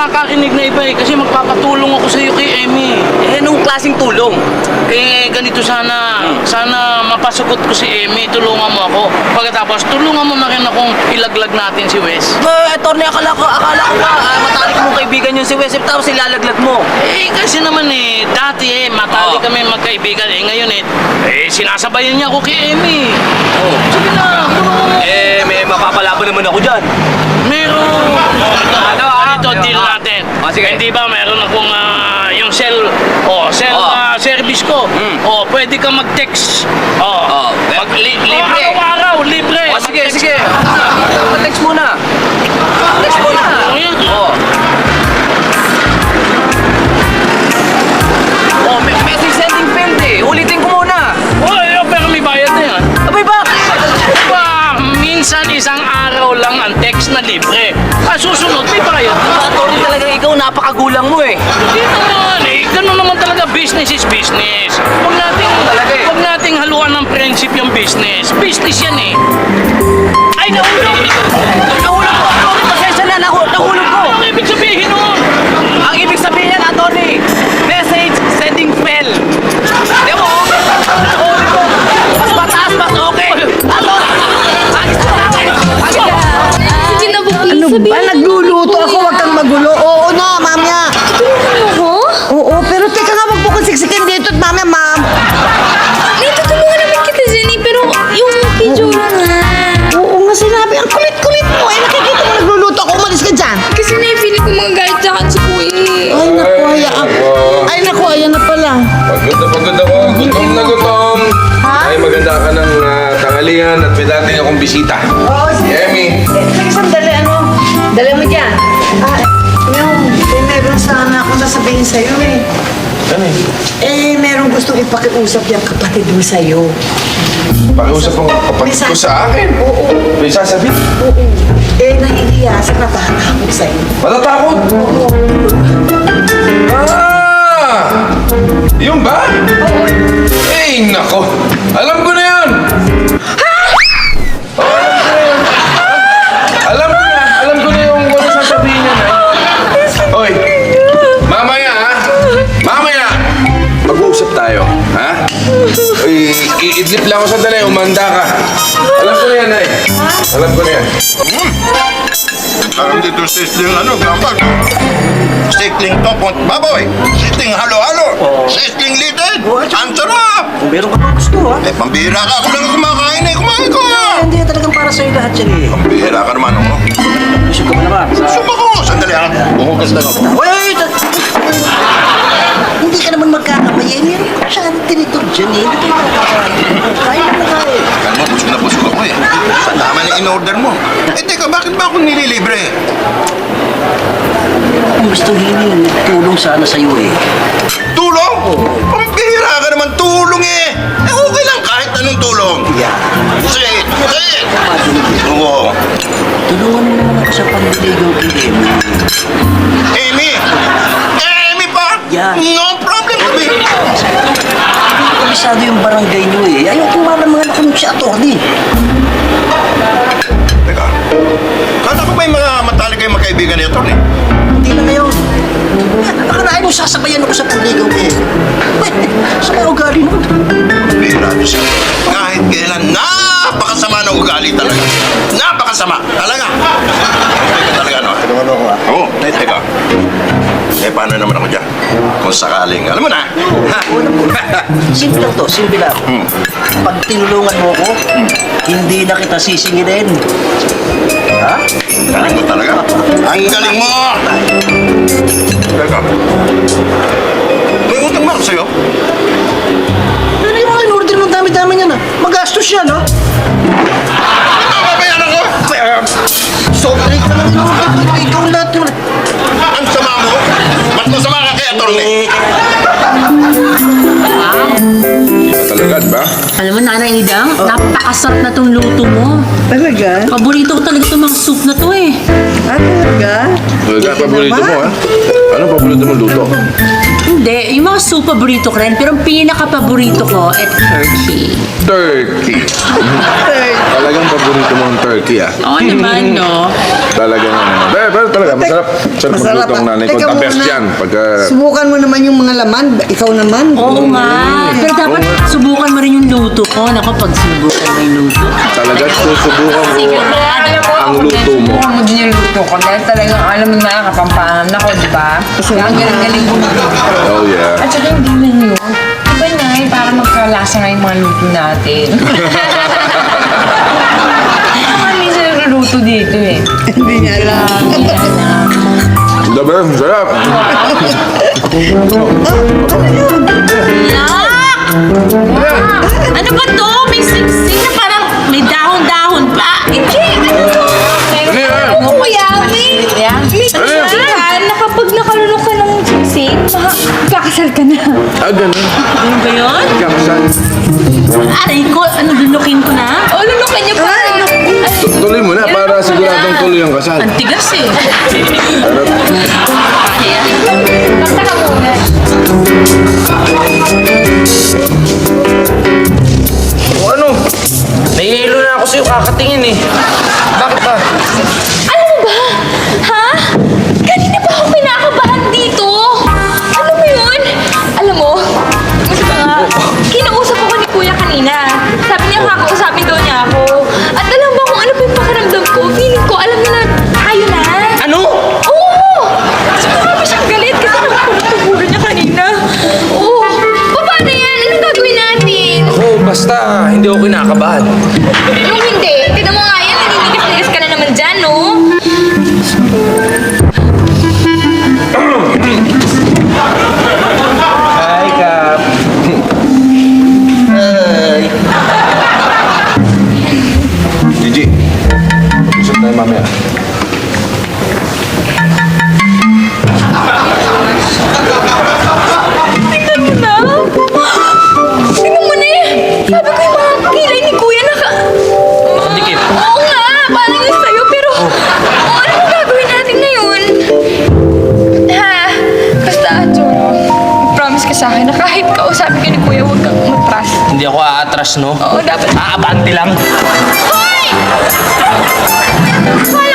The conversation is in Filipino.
nakakarinig na iba eh. Kasi magpapatulong ako sa'yo kay Emmy. Eh, anong klaseng tulong? Eh, ganito sana. Sana mapasugot ko si Emmy. Tulungan mo ako. Pagkatapos, tulungan mo na rin akong ilaglag natin si Wes. Attorney, akala ko ba, matalik mong kaibigan yung si Wes, tapos ilalaglag mo. Eh, kasi naman eh, dati matali kami magkaibigan. Eh, ngayon sinasabayan niya ako kay Emmy. Sige na, tulungan mo. Eh, may mapapalaban naman ako dyan. Meron. Ito, deal natin. Sige. Hindi ba, meron akong yung cell service ko. Pwede ka mag-text. Libre. Araw-araw, libre. Sige. Text muna. Text muna. Message sending failed eh. Ulitin ko muna. Pero may bayad na yan. Abay, bakit? Minsan isang araw lang ang text na libre. Susunod, may bayad. Attorney, talaga ikaw, napakagulang mo eh. Hindi naman eh. Ganun naman talaga, business is business. Huwag nating haluan ng friendship yung business. Business yan eh. Ay, nahulog! Nahulog ko, Attorney. Pasensya na, nahulog ko. Ano ibig sabihin nun? Ang ibig sabihin yan, Attorney, message sending fail. Di mo? Nahulog ko. Mas mataas, mas okay. Attorney! Sige na po, please. Ano ba? Sabihin Nagluluto ako, wag kang magulo. Oo na, mamaya. mo ako? Oo, pero teka nga, wag mo kong siksikin dito at mamaya, ma'am. Natutulungan naman kita, Jenny, pero yung picture nga. Oo nga sinabi, ang kulit-kulit mo. Eh, nakikita mo nagluluto ako, umalis ka dyan. Kasi na-feeling ko mga galit sa akin si Kuya. Ay, naku, hayaan. Ay, naku, ayan na pala. Pagod ako. Gutom na gutom. Ha? Ay, maganda ka ng tanghalian at may dating akong bisita. Oo, sige. Emmy. Sige, sandali, ano? Dali mo dyan. Meron sana akong sasabihin sa'yo eh. Ano Meron gustong ipakiusap yung kapatid mo sa'yo. Pakiusap ang kapatid ko sa akin. Oo. May sasabihin. Oo. Nahihiya sa natatakot sa'yo. Matatakot? Yung ba? Oo. Eh, nako. Alam ko na yun. Alam ko na yung ano sasabihin niya na. Hoy, mamaya ha? Mamaya! Mag-uusap tayo, ha? Uy, iidlip lang ako sandali, umanda ka. Alam ko na yan, ay. Alam ko na yan. Parang dito sisling gambag. Sisling topot baboy. Sisling halo-halo. Sisling litid. Ang sarap. Kung meron ka pa gusto, ha? Eh, pambihira ka. Ako lang kumakain eh. Kumain ko. Hindi talagang para sa'yo lahat yan eh. Pambihira ka naman ako. Gusto ka ba naman? Suba ko. Sandali ha. Bumukas lang ako. Wait! Hindi ka naman magkakamay. Meron ko siya tinitor dyan eh. Hindi kayo makakain. Kain na kain. Alam mo, busog na busog ako eh. Sa naman yung in-order mo. Eh, teka, bakit ba ako nililibre? Gusto hiling tulong sana sa'yo eh. Tulong? Pambihira ka naman. Tulong eh. Eh, okay lang kahit anong tulong. Yeah. Sige. Oo. Tulungan mo naman ako sa panliligaw kay Emmy. Amy! Amy pa! Yeah. No problem kami! Komisado yung barangay niyo eh. Ayaw kumala mga anak ko si Atty. Teka, kala ko ba yung mga matalik kayong magkaibigan ni Atty? Hindi na ngayon. Baka na ayaw mo sasabayan ako sa panligaw eh. Sa kaya ugali nun. Bihira niyo siya. Kahit kailan, napakasama ng ugali talaga. Napakasama! Talaga! Teka talaga, no? Tulungan mo ako ah. Oo, teka. Eh, paano naman ako dyan? Kung sakaling, alam mo na! Ha? Simple lang to, simple lang. Pag tinulungan mo ako, hindi na kita sisingilin. Ha? Galing mo talaga. Ang galing mo! Teka. May utang ba ako sa'yo? Pero yung mga in-order ng dami-dami niya na. Magastos yan, no? Babayaran ko! Sorry ka lang in-order. Ikaw lahat yun. Ang sama mo! Mas masama ka kay Atty. Iba talaga, di ba? Alam mo, Nanay Nidang, napakasarap na tong luto mo. Talaga? Paborito ko talaga itong mga soup na to eh. Talaga? Talaga, paborito mo, ha? Ano paborito mo luto? Hindi, yung mga super paborito ko rin, pero ang pinaka-paborito ko ay turkey. Turkey. Talagang paborito mo ang turkey, ah. Oo naman, no? Talagang ano. Pero talaga, masarap. Sarap Masarap, magluto ng nanay ko. Teka The best muna. yan. Pagka... Subukan mo naman yung mga laman. Ikaw naman. Oo nga. Pero dapat subukan mo rin yung luto ko. Naku, pag sinubukan mo yung luto. Talaga susubukan ko ang luto mo. Subukan mo din yung luto ko dahil talagang alam mo na kapampangan ako, di ba? Kaya ang galing-galing ko dito. Oh, yeah. At saka hindi lang yun. Diba na, para magkalasa nga yung mga luto natin. Mga minsan nagluluto dito eh. Hindi niya alam. Diba? Sarap. Ano ba to? May singsing na parang may dahon-dahon pa. Hindi, ano to? Ano yan? Kuya, may siksikan na kapag nakalunok ka ng siksik, kakasal ka na. Ah, ganun. Ano ba yun? Kakasal. Aray ko, ano, lunukin ko na? O, lunukin niyo pa. Tuloy mo na para siguradong tuloy ang kasal. Ang tigas eh. Sarap. Kaya, Basta ka muna. O ano? Nahihilo na ako sa'yo kakatingin eh. Bakit ba? Alam mo ba? Ha? Kanina ba ako kinakabahan dito? Alam mo yun? Alam mo, mas pa nga, kinausap ako ni Kuya kanina. Sabi niya kakausapin daw niya ako. At alam mo kung ano pa yung pakiramdam ko? Feeling ko, alam niya na, tayo na. Ano? Oo! Kasi marami siyang galit kasi nakapagtuguro niya kanina. Oo. Paano yan? Anong gagawin natin? Ako, basta hindi ako kinakabahan. Yung hindi, tignan mo nga yan, naninigas-nigas ka na naman dyan, no? Hi, Kap. Gigi. Usap tayo mamaya. Tingnan mo na. Tingnan mo na eh. Sabi ko yung mga kilay ni Kuya Dikit. Oo nga, parang yung sa'yo, pero ano ang gagawin natin ngayon? Ha? Basta, Jono, promise ka sa akin na kahit kausapin ka ni Kuya, huwag kang matras. Hindi ako aatras, no? Oo, dapat. Aabante lang. Hoy! Hoy,